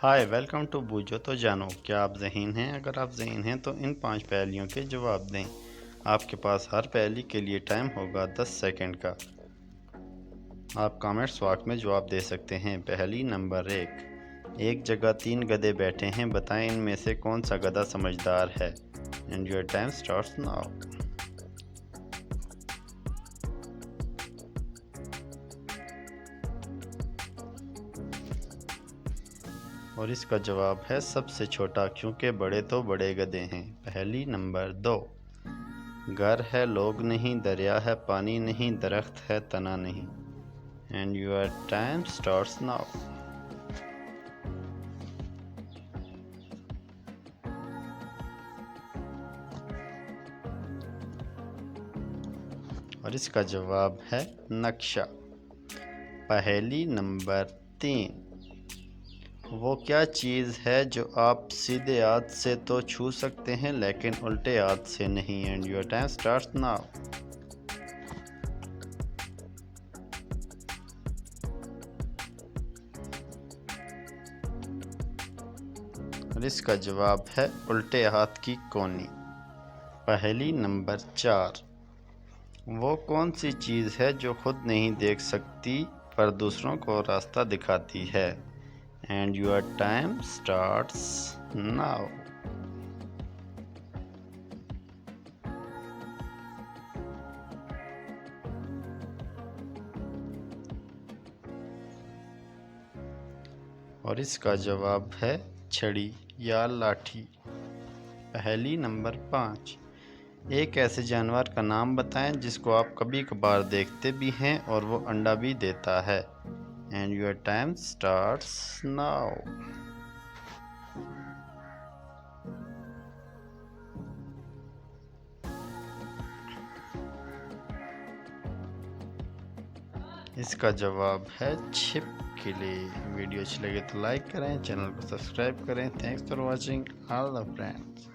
Hi welcome to बूझो तो जानो। क्या आप ज़हीन हैं? अगर आप ज़हीन हैं तो इन 5 पहेलियों के जवाब दें। आपके पास हर पहेली के लिए टाइम होगा 10 सेकंड का। आप कमेंट्स बॉक्स में जवाब दे सकते हैं। पहेली नंबर 1। एक जगह 3 गधे बैठे हैं, बताएं इनमें से कौन सा गधा समझदार है। And your time starts now. और इसका जवाब है सबसे छोटा, क्योंकि बड़े तो बड़े गधे हैं। पहेली नंबर 2। घर है लोग नहीं, दरिया है पानी नहीं, दरख्त है तना नहीं। And your time starts now. और इसका जवाब है नक्शा। पहेली नंबर 3। वो क्या चीज़ है जो आप सीधे हाथ से तो छू सकते हैं लेकिन उल्टे हाथ से नहीं। And your time starts now. और इसका जवाब है उल्टे हाथ की कोनी। पहेली नंबर 4। वो कौन सी चीज़ है जो खुद नहीं देख सकती पर दूसरों को रास्ता दिखाती है। And your time starts now. और इसका जवाब है छड़ी या लाठी। पहेली नंबर 5। एक ऐसे जानवर का नाम बताएं जिसको आप कभी कभार देखते भी हैं और वो अंडा भी देता है। And your time starts now. इसका जवाब है छिपकली। वीडियो अच्छी लगे तो लाइक करें, चैनल को सब्सक्राइब करें। Thanks for watching all the friends.